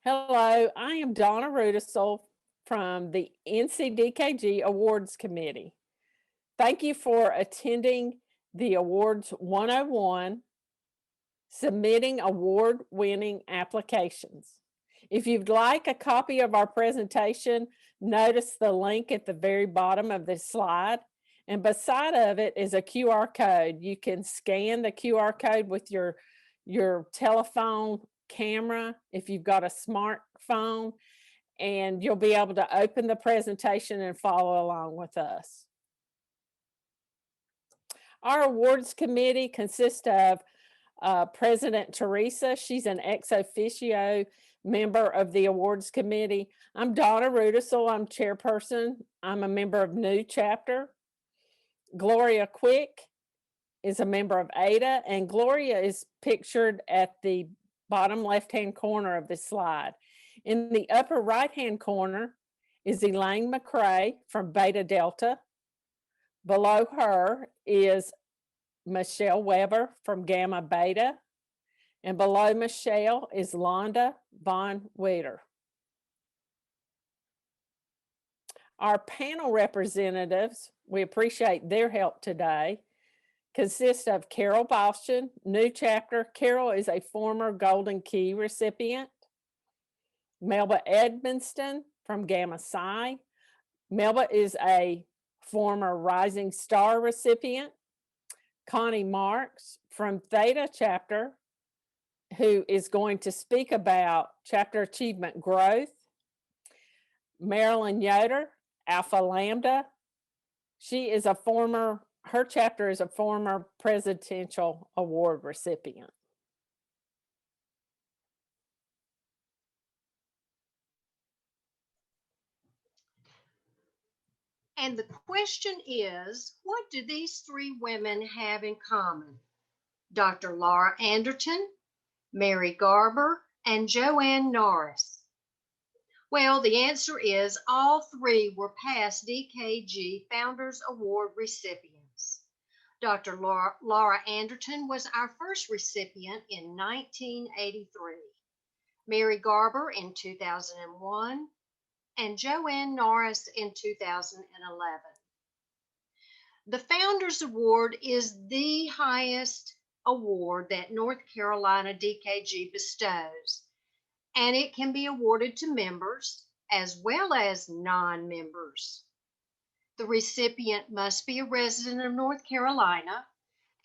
Hello, I am Donna Rudisell from the NCDKG Awards Committee. Thank you for attending the Awards 101, submitting award-winning applications. If you'd like a copy of our presentation, notice the link at the very bottom of this slide, and beside of it is a QR code. You can scan the QR code with your telephone camera if you've got a smartphone, and you'll be able to open the presentation and follow along with us. Our awards committee consists of President Teresa. She's an ex officio member of the awards committee. I'm Donna Rudisell. I'm chairperson. I'm a member of New Chapter. Gloria Quick is a member of ADA, and Gloria is pictured at the bottom left-hand corner of this slide. In the upper right-hand corner is Elaine McCrae from Beta Delta. Below her is Michelle Weber from Gamma Beta. And below Michelle is Londa Von Weeder. Our panel representatives, we appreciate their help today, consist of Carol Bastian, New Chapter. Carol is a former Golden Key recipient. Melba Edmonston from Gamma Psi. Melba is a former Rising Star recipient. Connie Marks from Theta Chapter, who is going to speak about chapter achievement growth. Marilyn Yoder, Alpha Lambda. Her chapter is a former presidential award recipient. And the question is, what do these three women have in common? Dr. Laura Anderton, Mary Garber, and Joanne Norris. Well, the answer is all three were past DKG Founders Award recipients. Dr. Laura Anderton was our first recipient in 1983, Mary Garber in 2001, and Joanne Norris in 2011. The Founders Award is the highest award that North Carolina DKG bestows, and it can be awarded to members as well as non-members. The recipient must be a resident of North Carolina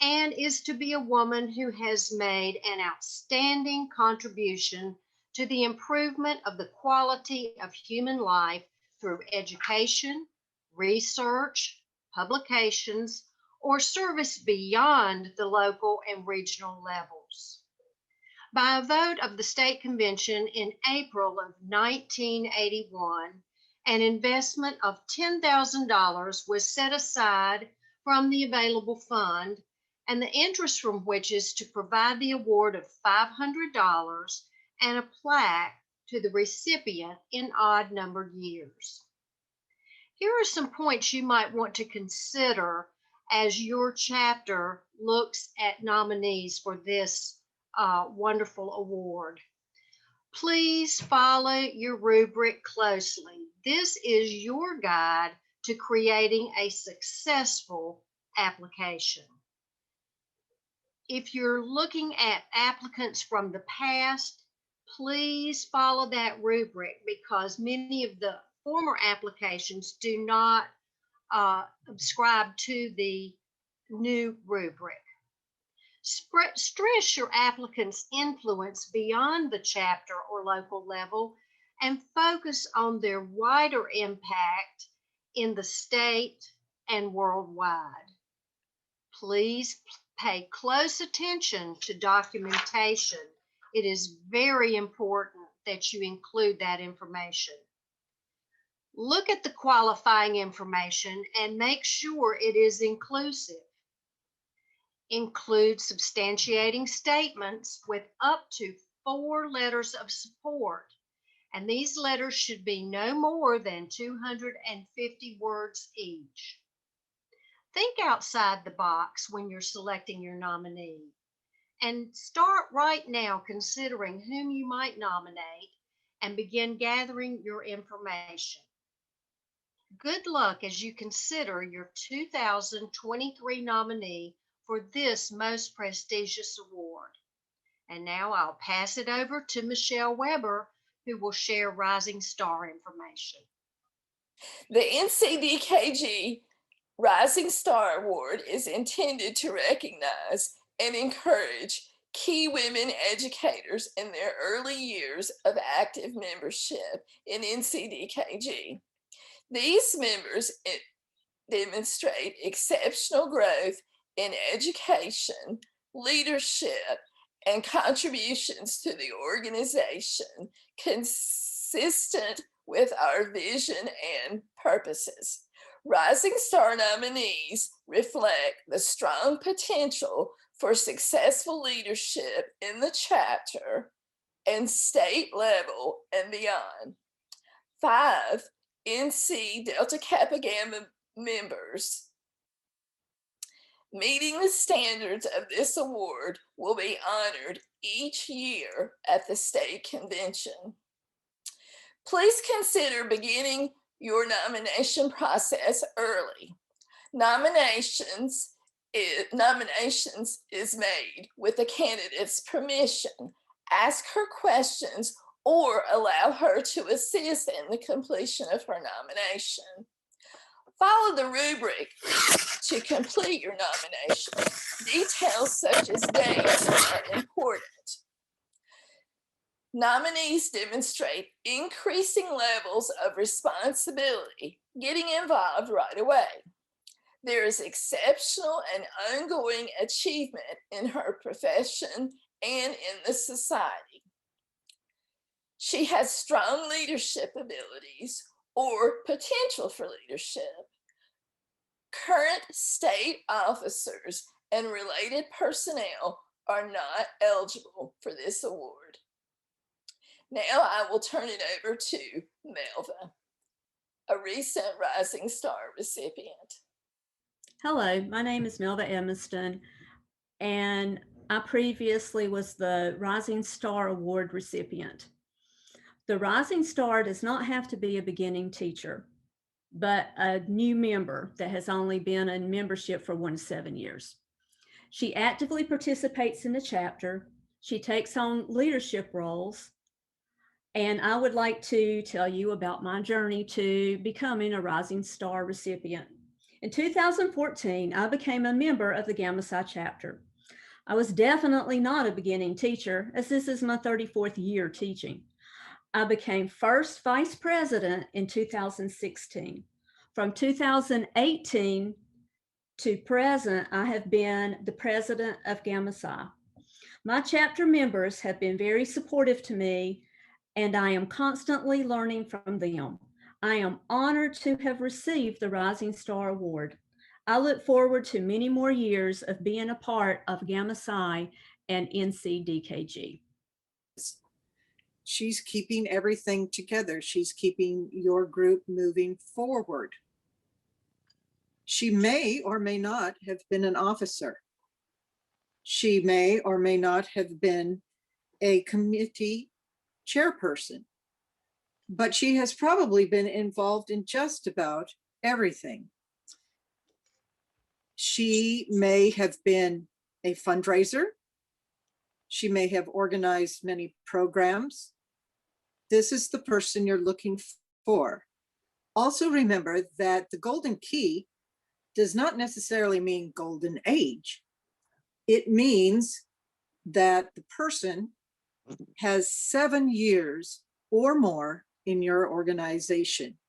and is to be a woman who has made an outstanding contribution to the improvement of the quality of human life through education, research, publications, or service beyond the local and regional levels. By a vote of the State Convention in April of 1981, an investment of $10,000 was set aside from the available fund, and the interest from which is to provide the award of $500 and a plaque to the recipient in odd-numbered years. Here are some points you might want to consider as your chapter looks at nominees for this wonderful award. Please follow your rubric closely. This is your guide to creating a successful application. If you're looking at applicants from the past, please follow that rubric because many of the former applications do not subscribe to the new rubric. Stress your applicant's influence beyond the chapter or local level and focus on their wider impact in the state and worldwide. Please pay close attention to documentation. It is very important that you include that information. Look at the qualifying information and make sure it is inclusive. Include substantiating statements with up to 4 letters of support, and these letters should be no more than 250 words each. Think outside the box when you're selecting your nominee, and start right now considering whom you might nominate and begin gathering your information. Good luck as you consider your 2023 nominee for this most prestigious award. And now I'll pass it over to Michelle Weber, who will share Rising Star information. The NCDKG Rising Star Award is intended to recognize and encourage key women educators in their early years of active membership in NCDKG. These members demonstrate exceptional growth in education, leadership, and contributions to the organization consistent with our vision and purposes. Rising Star nominees reflect the strong potential for successful leadership in the chapter and state level and beyond. 5 NC Delta Kappa Gamma members meeting the standards of this award will be honored each year at the state convention. Please consider beginning your nomination process early. Nominations is made with the candidate's permission. Ask her questions or allow her to assist in the completion of her nomination. Follow the rubric to complete your nomination. Details such as dates are important. Nominees demonstrate increasing levels of responsibility, getting involved right away. There is exceptional and ongoing achievement in her profession and in the society. She has strong leadership abilities or potential for leadership. Current state officers and related personnel are not eligible for this award. Now I will turn it over to Melva, a recent Rising Star recipient. Hello, my name is Melva Emiston, and I previously was the Rising Star Award recipient. The Rising Star does not have to be a beginning teacher, but a new member that has only been in membership for 1 to 7 years. She actively participates in the chapter. She takes on leadership roles. And I would like to tell you about my journey to becoming a Rising Star recipient. In 2014, I became a member of the Gamma Psi chapter. I was definitely not a beginning teacher, as this is my 34th year teaching. I became first vice president in 2016. From 2018 to present, I have been the president of Gamma Psi. My chapter members have been very supportive to me, and I am constantly learning from them. I am honored to have received the Rising Star Award. I look forward to many more years of being a part of Gamma Psi and NCDKG. She's keeping everything together. She's keeping your group moving forward. She may or may not have been an officer. She may or may not have been a committee chairperson, but she has probably been involved in just about everything. She may have been a fundraiser. She may have organized many programs. This is the person you're looking for. Also remember that the golden key does not necessarily mean golden age. It means that the person has 7 years or more in your organization.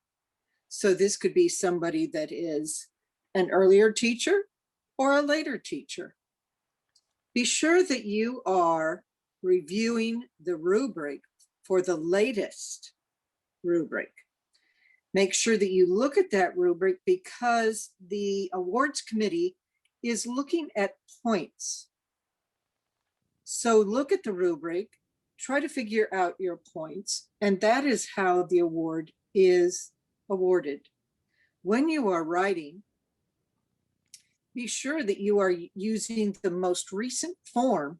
So this could be somebody that is an earlier teacher or a later teacher. Be sure that you are reviewing the rubric for the latest rubric. Make sure that you look at that rubric because the awards committee is looking at points. So look at the rubric, try to figure out your points, and that is how the award is awarded. When you are writing, be sure that you are using the most recent form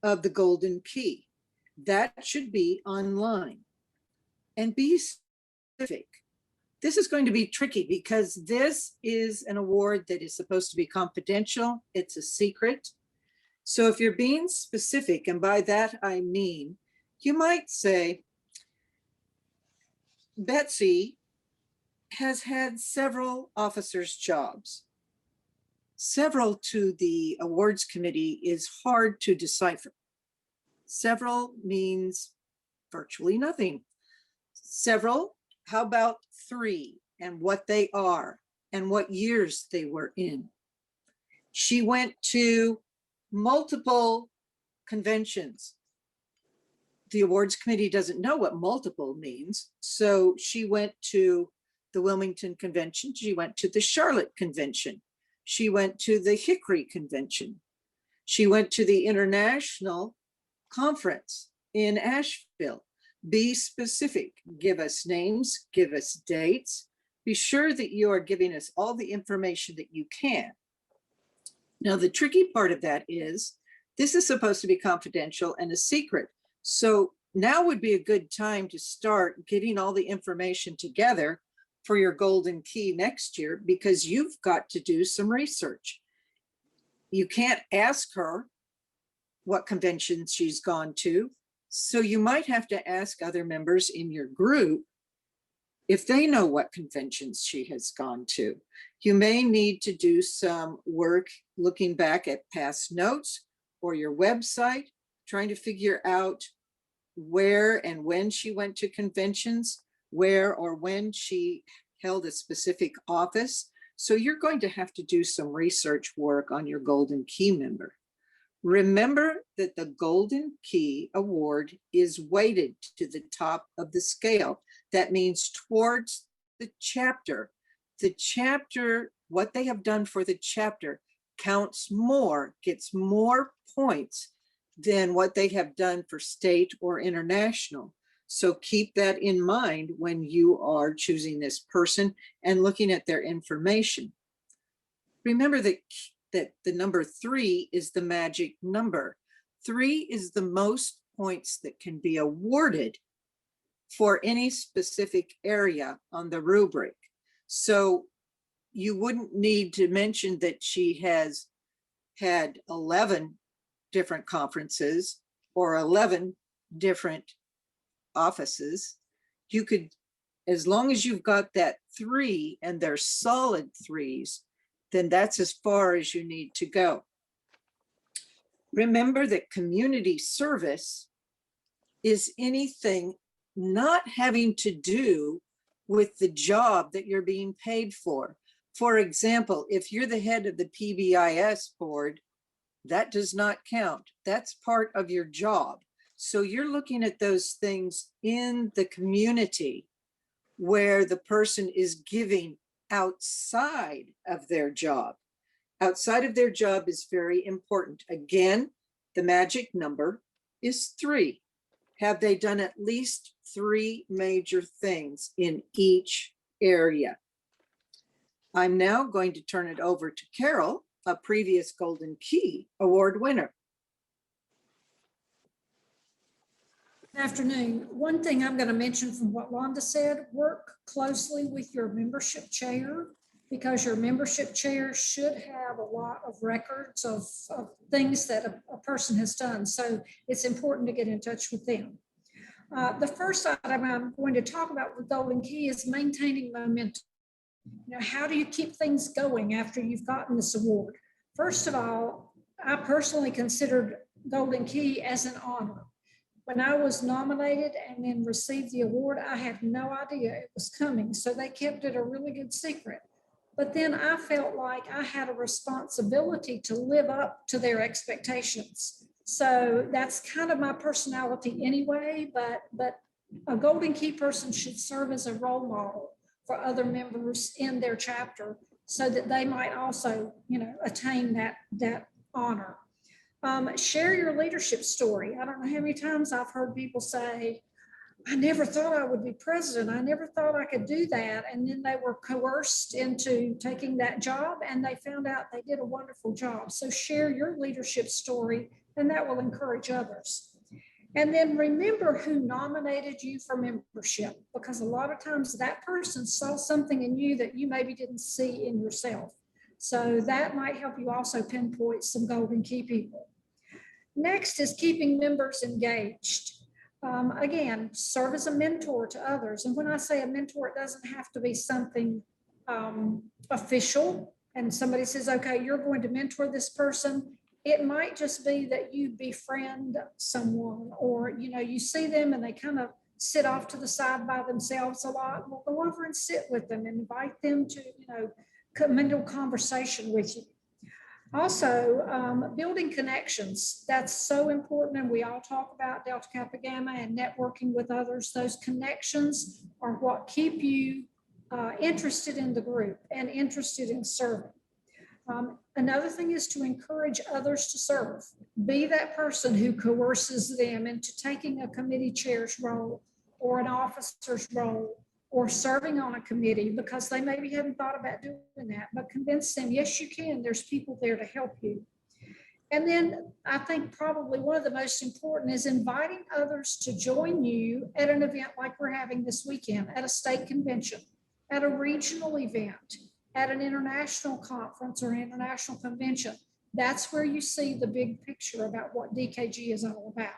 of the golden key. That should be online. and be specific. This is going to be tricky because this is an award that is supposed to be confidential. It's a secret. So if you're being specific, and by that I mean, you might say, Betsy has had several officers' jobs. Several to the awards committee is hard to decipher. Several means virtually nothing. Several, how about 3 and what they are and what years they were in? She went to multiple conventions. The awards committee doesn't know what multiple means. So she went to the Wilmington Convention. She went to the Charlotte Convention. She went to the Hickory Convention. She went to the International Conference in Asheville. Be specific. Give us names, give us dates. Be sure that you are giving us all the information that you can. Now, the tricky part of that is this is supposed to be confidential and a secret. So now would be a good time to start getting all the information together for your golden key next year, because you've got to do some research. You can't ask her what conventions she's gone to. So you might have to ask other members in your group if they know what conventions she has gone to. You may need to do some work looking back at past notes or your website, trying to figure out where and when she went to conventions, where or when she held a specific office. So you're going to have to do some research work on your Golden Key member. Remember that the Golden Key Award is weighted to the top of the scale. That means towards the chapter. The chapter, what they have done for the chapter counts more, gets more points than what they have done for state or international. So keep that in mind when you are choosing this person and looking at their information. Remember that the number 3 is the magic number. 3 is the most points that can be awarded for any specific area on the rubric. So you wouldn't need to mention that she has had 11 different conferences or 11 different offices. You could, as long as you've got that 3 and they're solid 3s, then that's as far as you need to go. Remember that community service is anything not having to do with the job that you're being paid for. For example, if you're the head of the PBIS board, that does not count. That's part of your job. So you're looking at those things in the community where the person is giving outside of their job. Outside of their job is very important. Again, the magic number is 3. Have they done at least 3 major things in each area? I'm now going to turn it over to Carol, a previous Golden Key Award winner. Good afternoon. One thing I'm going to mention from what Londa said, work closely with your membership chair, because your membership chair should have a lot of records of things that a person has done. So it's important to get in touch with them. The first item I'm going to talk about with Golden Key is maintaining momentum. You know, how do you keep things going after you've gotten this award? First of all, I personally considered Golden Key as an honor. When I was nominated and then received the award, I had no idea it was coming. So they kept it a really good secret. But then I felt like I had a responsibility to live up to their expectations. So that's kind of my personality anyway, but a Golden Key person should serve as a role model for other members in their chapter so that they might also, you know, attain that honor. Share your leadership story. I don't know how many times I've heard people say, I never thought I would be president. I never thought I could do that. And then they were coerced into taking that job and they found out they did a wonderful job. So share your leadership story and that will encourage others. And then remember who nominated you for membership, because a lot of times that person saw something in you that you maybe didn't see in yourself. So that might help you also pinpoint some Golden Key people. Next is keeping members engaged. Again, serve as a mentor to others. And when I say a mentor, it doesn't have to be something official. And somebody says, okay, you're going to mentor this person. It might just be that you befriend someone, or, you know, you see them and they kind of sit off to the side by themselves a lot. Well, go over and sit with them and invite them to, you know, come into a conversation with you. Also, building connections. That's so important. And we all talk about Delta Kappa Gamma and networking with others. Those connections are what keep you interested in the group and interested in serving. Another thing is to encourage others to serve. Be that person who coerces them into taking a committee chair's role or an officer's role or serving on a committee, because they maybe haven't thought about doing that, but convince them, yes, you can. There's people there to help you. And then I think probably one of the most important is inviting others to join you at an event like we're having this weekend, at a state convention, at a regional event, at an international conference or international convention. That's where you see the big picture about what DKG is all about.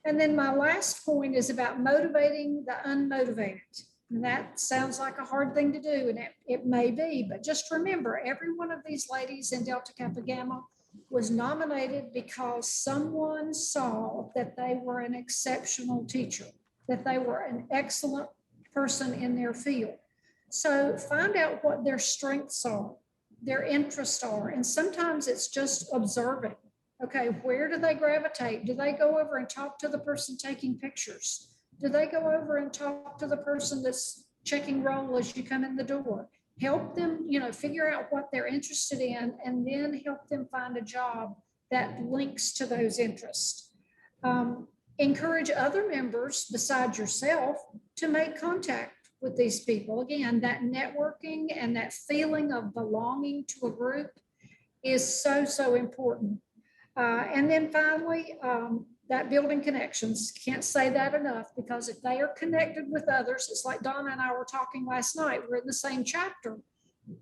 And then my last point is about motivating the unmotivated. And that sounds like a hard thing to do, and it may be, but just remember, every one of these ladies in Delta Kappa Gamma was nominated because someone saw that they were an exceptional teacher, that they were an excellent person in their field. So find out what their strengths are, their interests are, and sometimes it's just observing. Okay, where do they gravitate? Do they go over and talk to the person taking pictures? Do they go over and talk to the person that's checking roll as you come in the door? Help them, you know, figure out what they're interested in, and then help them find a job that links to those interests. Encourage other members besides yourself to make contact with these people. Again, that networking and that feeling of belonging to a group is so, so important. And then finally, that building connections. Can't say that enough, because if they are connected with others, it's like Donna and I were talking last night, we're in the same chapter.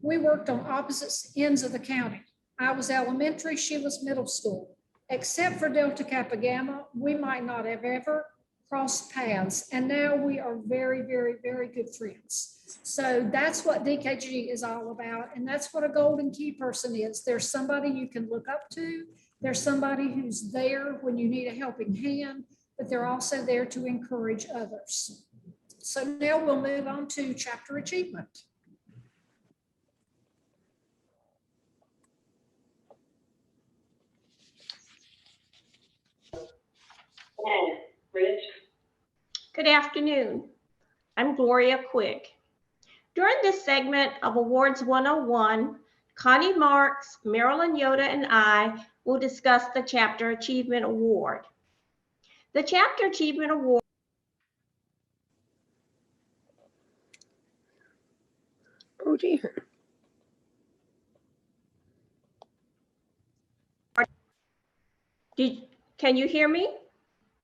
We worked on opposite ends of the county. I was elementary, she was middle school. Except for Delta Kappa Gamma, we might not have ever crossed paths. And now we are very, very, very good friends. So that's what DKG is all about. And that's what a Golden Key person is. There's somebody you can look up to. There's somebody who's there when you need a helping hand, but they're also there to encourage others. So now we'll move on to chapter achievement. Good afternoon. I'm Gloria Quick. During this segment of Awards 101, Connie Marks, Marilyn Yoda, and I will discuss the Chapter Achievement Award. The Chapter Achievement Award Oh dear. Can you hear me?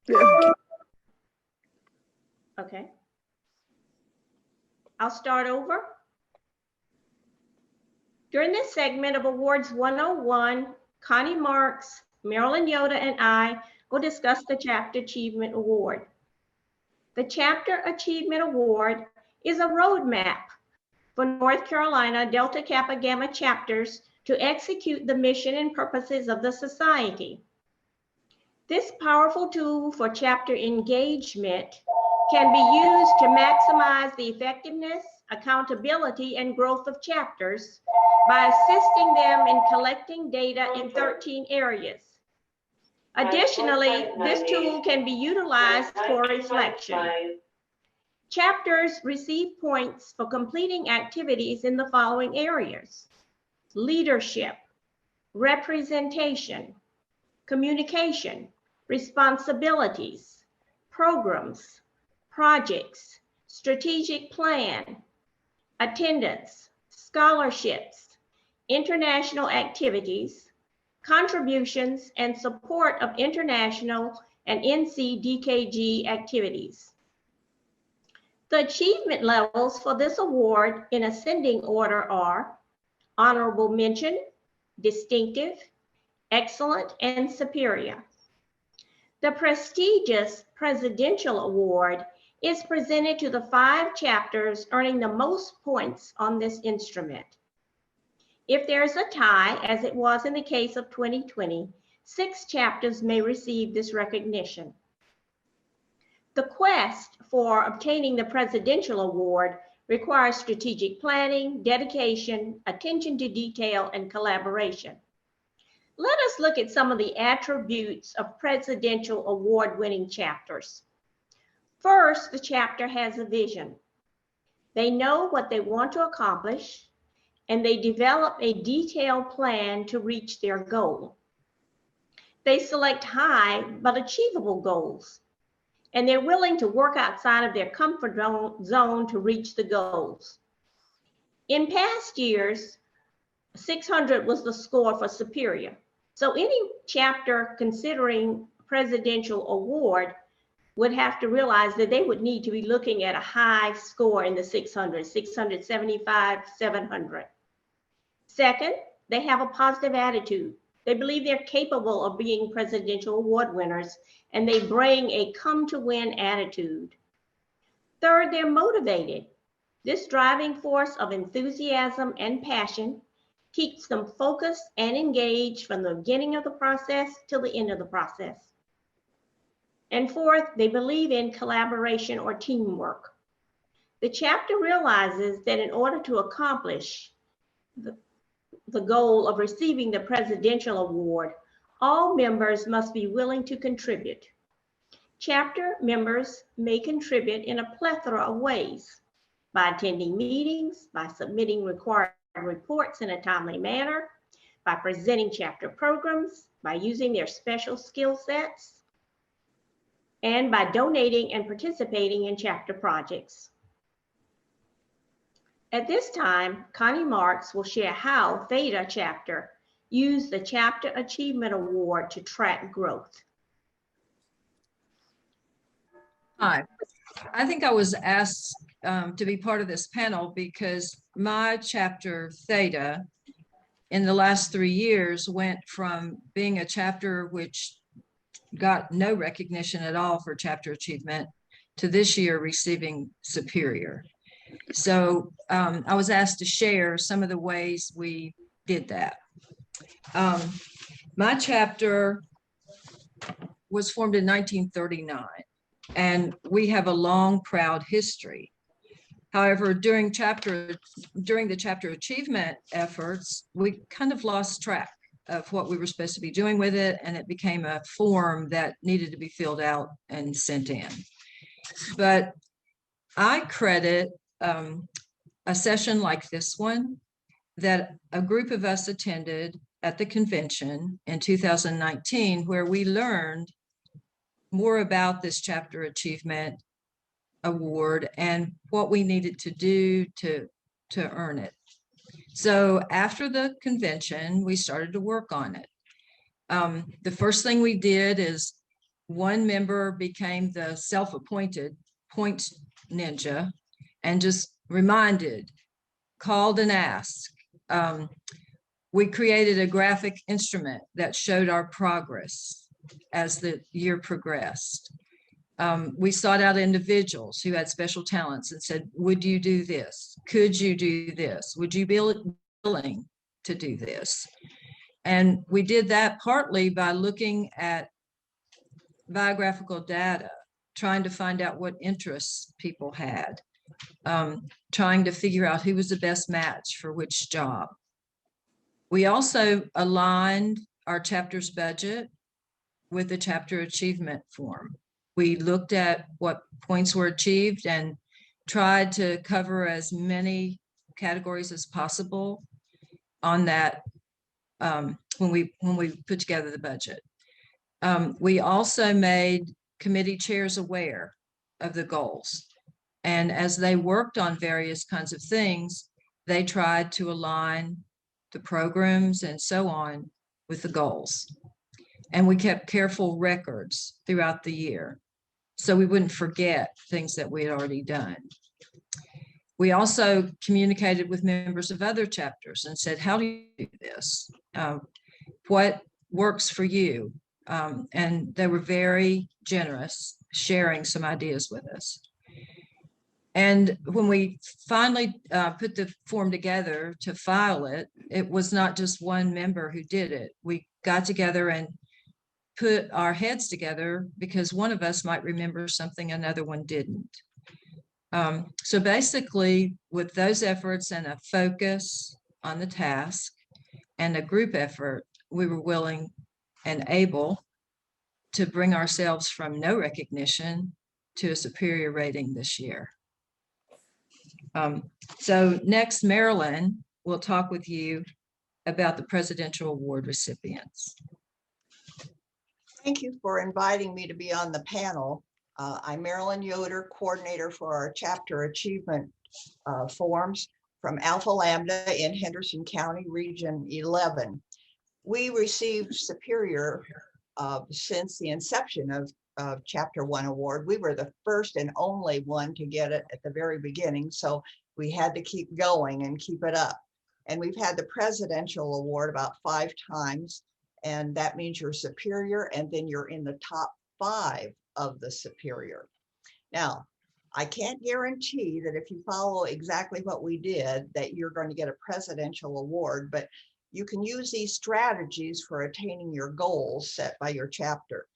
Yeah. Okay. I'll start over. During this segment of Awards 101, Connie Marks, Marilyn Yoda, and I will discuss the Chapter Achievement Award. The Chapter Achievement Award is a roadmap for North Carolina Delta Kappa Gamma chapters to execute the mission and purposes of the society. This powerful tool for chapter engagement can be used to maximize the effectiveness, accountability, and growth of chapters by assisting them in collecting data in 13 areas. Additionally, this tool can be utilized for reflection. Chapters receive points for completing activities in the following areas: leadership, representation, communication, responsibilities, programs, projects, strategic plan, attendance, scholarships, international activities, contributions, and support of international and NCDKG activities. The achievement levels for this award in ascending order are honorable mention, distinctive, excellent, and superior. The prestigious Presidential Award is presented to the 5 chapters earning the most points on this instrument. If there is a tie, as it was in the case of 2020, 6 chapters may receive this recognition. The quest for obtaining the Presidential Award requires strategic planning, dedication, attention to detail, and collaboration. Let us look at some of the attributes of Presidential Award-winning chapters. First, the chapter has a vision. They know what they want to accomplish, and they develop a detailed plan to reach their goal. They select high but achievable goals, and they're willing to work outside of their comfort zone to reach the goals. In past years, 600 was the score for superior. So any chapter considering presidential award would have to realize that they would need to be looking at a high score in the 600, 675, 700. Second, they have a positive attitude. They believe they're capable of being presidential award winners, and they bring a come-to-win attitude. Third, they're motivated. This driving force of enthusiasm and passion keeps them focused and engaged from the beginning of the process till the end of the process. And fourth, they believe in collaboration or teamwork. The chapter realizes that in order to accomplish the goal of receiving the Presidential Award, all members must be willing to contribute. Chapter members may contribute in a plethora of ways: by attending meetings, by submitting required reports in a timely manner, by presenting chapter programs, by using their special skill sets, and by donating and participating in chapter projects. At this time, Connie Marks will share how Theta chapter used the Chapter Achievement Award to track growth. Hi, I think I was asked to be part of this panel because my chapter Theta in the last 3 years went from being a chapter which got no recognition at all for chapter achievement to this year receiving superior. So I was asked to share some of the ways we did that. My chapter was formed in 1939, and we have a long, proud history. However, during the chapter achievement efforts, we kind of lost track of what we were supposed to be doing with it, and it became a form that needed to be filled out and sent in. But I credit a session like this one that a group of us attended at the convention in 2019, where we learned more about this Chapter Achievement Award and what we needed to do to earn it. So after the convention, we started to work on it. The first thing we did is one member became the self-appointed point ninja and just reminded, called and asked. We created a graphic instrument that showed our progress as the year progressed. We sought out individuals who had special talents and said, would you do this? Could you do this? Would you be willing to do this? And we did that partly by looking at biographical data, trying to find out what interests people had, trying to figure out who was the best match for which job. We also aligned our chapter's budget with the chapter achievement form. We looked at what points were achieved and tried to cover as many categories as possible on that when we put together the budget. We also made committee chairs aware of the goals. And as they worked on various kinds of things, they tried to align the programs and so on with the goals. And we kept careful records throughout the year so we wouldn't forget things that we had already done. We also communicated with members of other chapters and said, how do you do this? What works for you? And they were very generous, sharing some ideas with us. And when we finally put the form together to file it, it was not just one member who did it. We got together and put our heads together because one of us might remember something another one didn't. So basically, with those efforts and a focus on the task and a group effort, we were willing and able to bring ourselves from no recognition to a superior rating this year. So next, Marilyn will talk with you about the Presidential Award recipients. Thank you for inviting me to be on the panel. I'm Marilyn Yoder, coordinator for our chapter achievement forms from Alpha Lambda in Henderson County, Region 11. We received Superior since the inception of Chapter 1 award. We were the first and only one to get it at the very beginning, so we had to keep going and keep it up. And we've had the Presidential Award about 5 times, and that means you're superior, and then you're in the top 5 of the superior. Now, I can't guarantee that if you follow exactly what we did, that you're going to get a presidential award, but you can use these strategies for attaining your goals set by your chapter.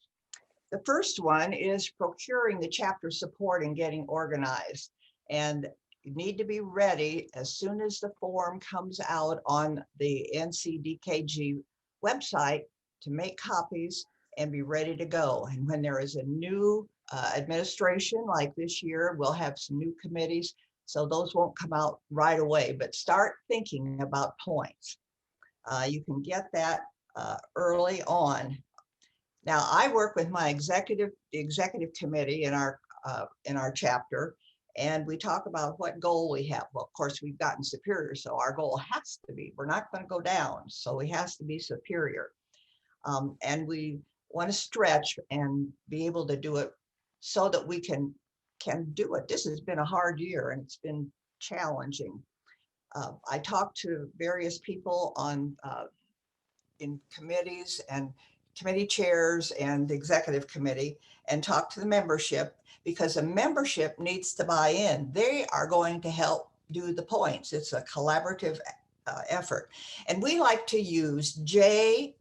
The first one is procuring the chapter support and getting organized. And you need to be ready as soon as the form comes out on the NCDKG website to make copies and be ready to go. And when there is a new administration like this year, we'll have some new committees, so those won't come out right away, but start thinking about points. You can get that early on. Now, I work with my executive committee in our chapter, and we talk about what goal we have. Well, of course, we've gotten superior, so our goal has to be, we're not going to go down, so it has to be superior. And we want to stretch and be able to do it so that we can do it. This has been a hard year and it's been challenging. I talked to various people on in committees and committee chairs and the executive committee, and talked to the membership, because the membership needs to buy in. They are going to help do the points. It's a collaborative effort. And we like to use JLT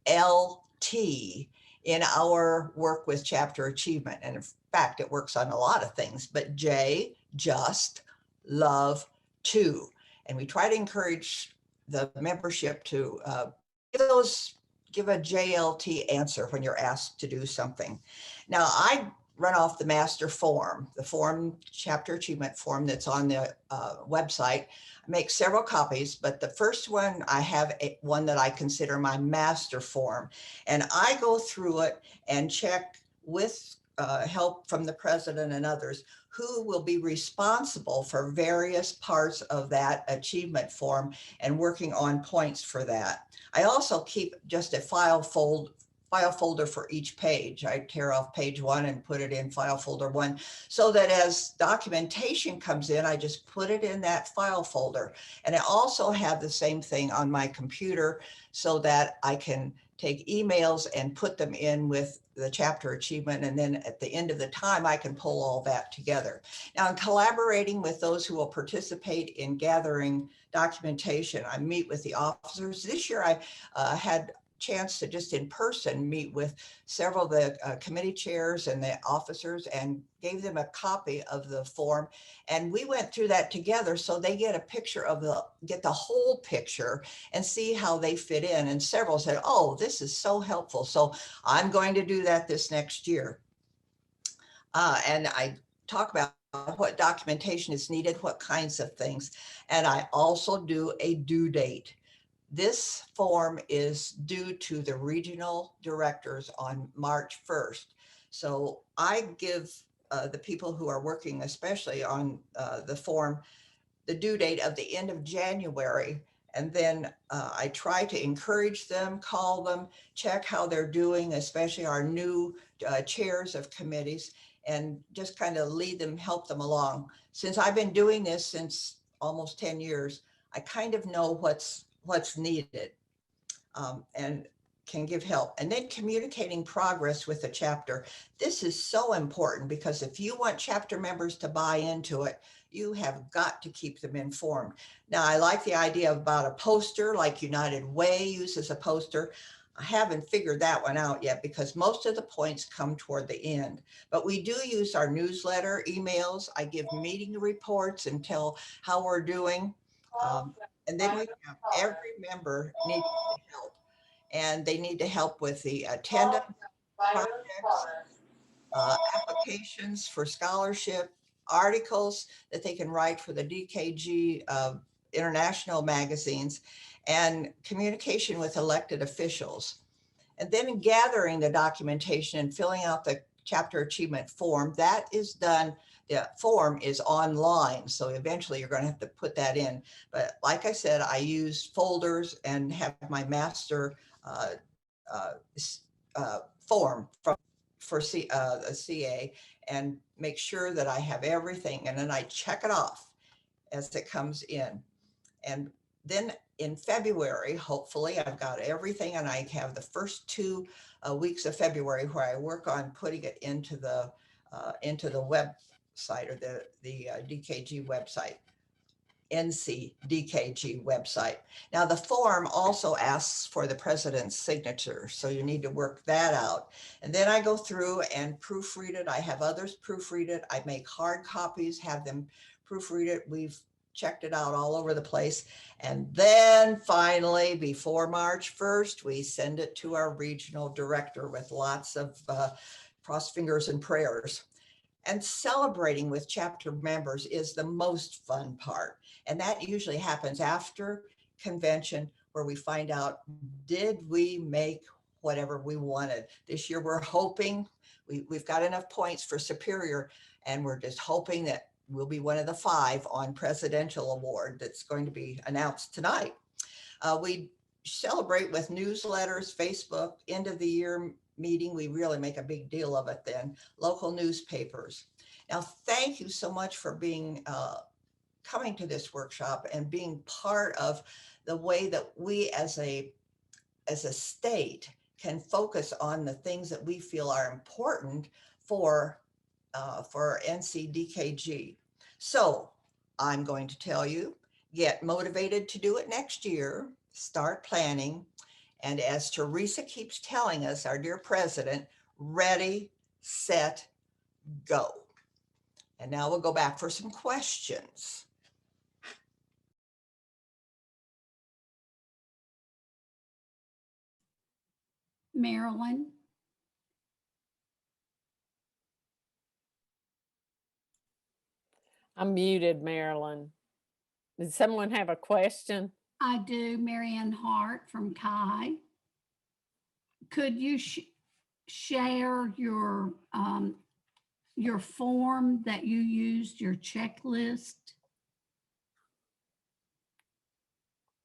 in our work with chapter achievement. And in fact, it works on a lot of things, but J, just, love, to. And we try to encourage the membership to give a JLT answer when you're asked to do something. Now, I run off the master form, the form, chapter achievement form that's on the website. I make several copies, but the first one, I have one that I consider my master form. And I go through it and check with help from the president and others who will be responsible for various parts of that achievement form and working on points for that. I also keep just a file folder for each page. I tear off page 1 and put it in file folder 1, so that as documentation comes in, I just put it in that file folder. And I also have the same thing on my computer so that I can take emails and put them in with the chapter achievement. And then at the end of the time, I can pull all that together. Now, in collaborating with those who will participate in gathering documentation, I meet with the officers. This year, I had chance to just in person meet with several of the committee chairs and the officers and gave them a copy of the form. And we went through that together so they get a picture of get the whole picture and see how they fit in. And several said, oh, this is so helpful. So I'm going to do that this next year. And I talk about what documentation is needed, what kinds of things. And I also do a due date. This form is due to the regional directors on March 1st. So I give the people who are working, especially on the form, the due date of the end of January. And then I try to encourage them, call them, check how they're doing, especially our new chairs of committees, and just kind of lead them, help them along. Since I've been doing this since almost 10 years, I kind of know what's needed, and can give help. And then communicating progress with the chapter. This is so important because if you want chapter members to buy into it, you have got to keep them informed. Now, I like the idea about a poster, like United Way uses a poster. I haven't figured that one out yet because most of the points come toward the end. But we do use our newsletter, emails. I give meeting reports and tell how we're doing. And then we have every member needs help. And they need to help with the attendance, projects, applications for scholarship, articles that they can write for the DKG international magazines, and communication with elected officials. And then in gathering the documentation and filling out the chapter achievement form, that is done. The form is online, so eventually you're going to have to put that in. But like I said, I use folders and have my master form for a CA, and make sure that I have everything, and then I check it off as it comes in. And then in February, hopefully I've got everything, and I have the first 2 weeks of February where I work on putting it into the website, or the DKG website. NC DKG website. Now the form also asks for the president's signature, so you need to work that out. And then I go through and proofread it. I have others proofread it. I make hard copies, have them proofread it. We've checked it out all over the place. And then finally, before March 1st, we send it to our regional director with lots of cross fingers and prayers. And celebrating with chapter members is the most fun part. And that usually happens after convention, where we find out, did we make whatever we wanted? This year, we're hoping we've got enough points for Superior, and we're just hoping that we'll be one of the 5 on Presidential Award that's going to be announced tonight. We celebrate with newsletters, Facebook, end of the year meeting. We really make a big deal of it then. Local newspapers. Now, thank you so much for being coming to this workshop and being part of the way that we as a state can focus on the things that we feel are important for NCDKG. So I'm going to tell you, get motivated to do it next year, start planning. And as Teresa keeps telling us, our dear president, ready, set, go. And now we'll go back for some questions. Marilyn. I'm muted, Marilyn. Did someone have a question? I do, Marianne Hart from Kai. Could you share your form that you used, your checklist?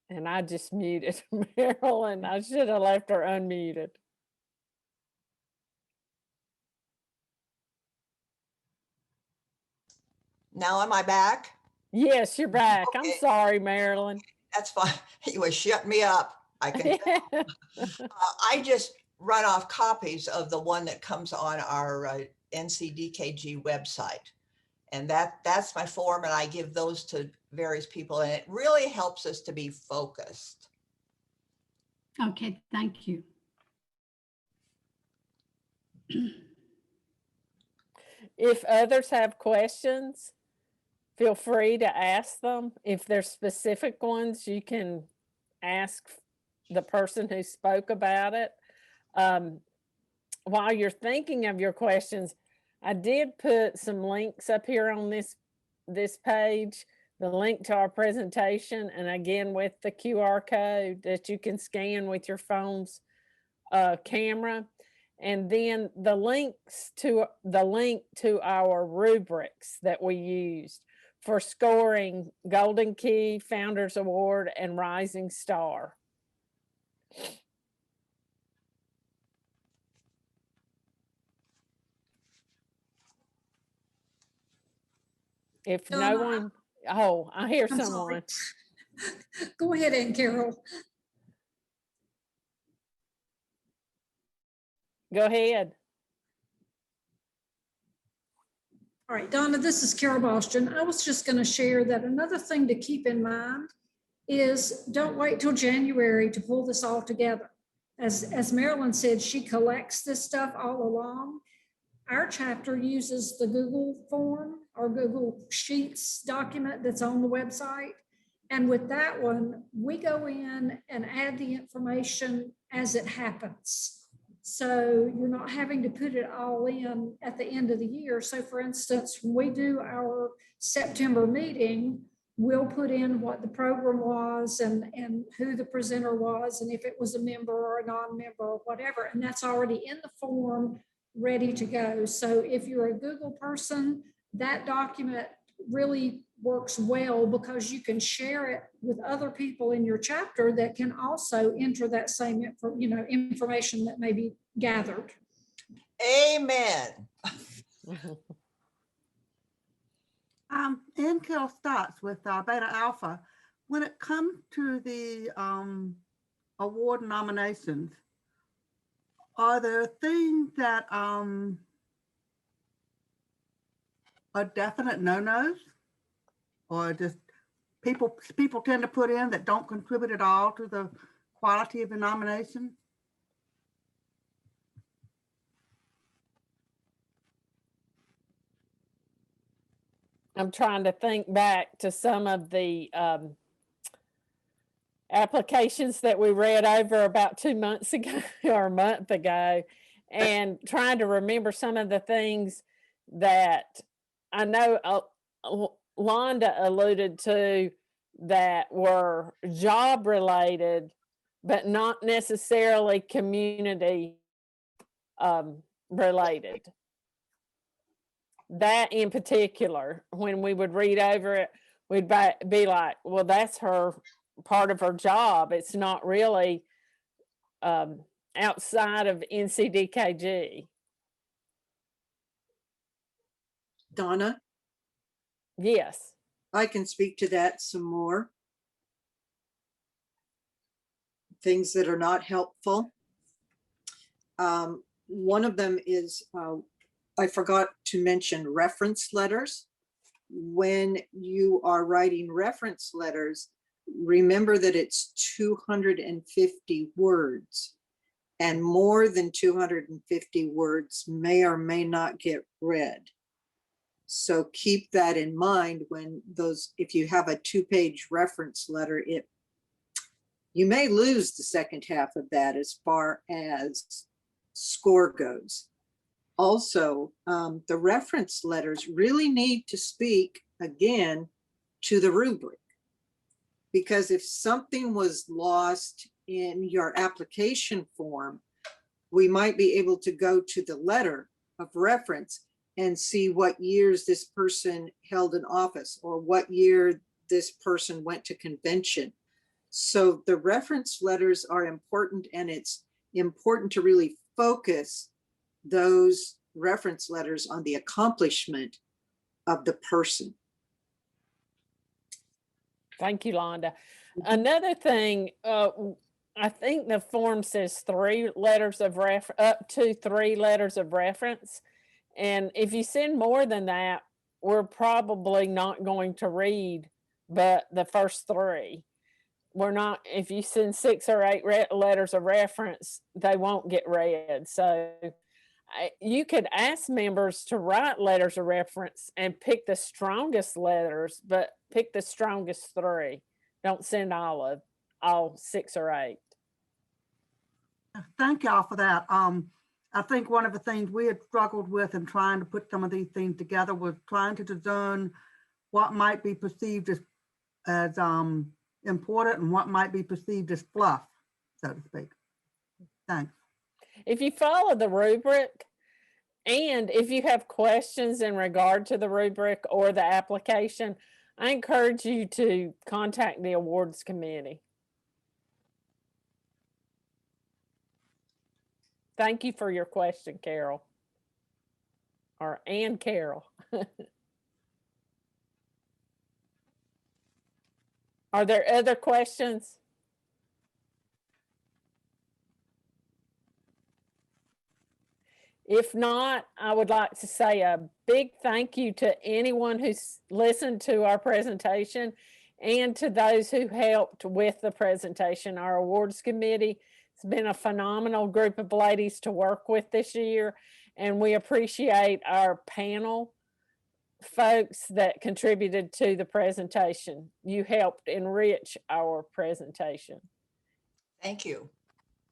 And I just muted Marilyn. I should have left her unmuted. Now am I back? Yes, you're back. Okay. I'm sorry, Marilyn. That's fine. You was shutting me up. I can. I just run off copies of the one that comes on our NCDKG website. And that's my form, and I give those to various people, and it really helps us to be focused. Okay, thank you. If others have questions, feel free to ask them. If there's specific ones, you can ask the person who spoke about it. While you're thinking of your questions, I did put some links up here on this page, the link to our presentation, and again with the QR code that you can scan with your phone's camera, and then the link to our rubrics that we used for scoring Golden Key, Founders Award, and Rising Star. If no Donna, one, oh, I hear I'm someone. sorry. Go ahead, Ann Carroll. Go ahead. All right, Donna, this is Carol Boston. I was just going to share that another thing to keep in mind is don't wait till January to pull this all together. As Marilyn said, she collects this stuff all along. Our chapter uses the Google form or Google Sheets document that's on the website. And with that one, we go in and add the information as it happens. So you're not having to put it all in at the end of the year. So for instance, when we do our September meeting, we'll put in what the program was and who the presenter was, and if it was a member or a non-member or whatever, and that's already in the form, ready to go. So if you're a Google person, that document really works well because you can share it with other people in your chapter that can also enter that same information that may be gathered. Amen. Ann Carroll starts with Beta Alpha. When it comes to the award nominations, are there things that are definite no-nos, or just people tend to put in that don't contribute at all to the quality of the nomination? I'm trying to think back to some of the applications that we read over about 2 months ago or a month ago, and trying to remember some of the things that I know Londa alluded to that were job related, but not necessarily community related. That in particular, when we would read over it, we'd be like, well, that's her part of her job. It's not really outside of NCDKG. Donna, Yes. I can speak to that some more. Things that are not helpful. One of them is, I forgot to mention reference letters. When you are writing reference letters, remember that it's 250 words, and more than 250 words may or may not get read. So keep that in mind when if you have a 2-page reference letter, you may lose the second half of that as far as score goes. Also, the reference letters really need to speak again to the rubric, because if something was lost in your application form, we might be able to go to the letter of reference and see what years this person held an office or what year this person went to convention. So the reference letters are important, and it's important to really focus those reference letters on the accomplishment of the person. Thank you, Londa. Another thing, I think the form says 3 letters of up to 3 letters of reference. And if you send more than that, we're probably not going to read but the first 3. We're not, if you send 6 or 8 letters of reference, they won't get read. So you could ask members to write letters of reference and pick the strongest letters, but pick the strongest 3. Don't send all 6 or 8. Thank y'all for that. I think one of the things we had struggled with in trying to put some of these things together was trying to discern what might be perceived as important and what might be perceived as fluff, so to speak. Thanks. If you follow the rubric, and if you have questions in regard to the rubric or the application, I encourage you to contact the awards committee. Thank you for your question, Carol. And Carol. Are there other questions? If not, I would like to say a big thank you to anyone who's listened to our presentation and to those who helped with the presentation. Our awards committee has been a phenomenal group of ladies to work with this year, and we appreciate our panel folks that contributed to the presentation. You helped enrich our presentation. Thank you.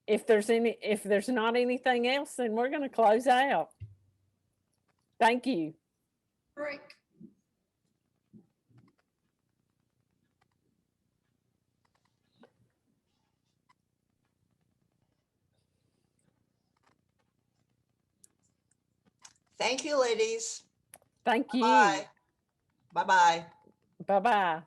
If there's not anything else, then we're going to close out. Thank you. Break. Thank you, ladies. Thank you. Bye. Bye-bye. Bye-bye.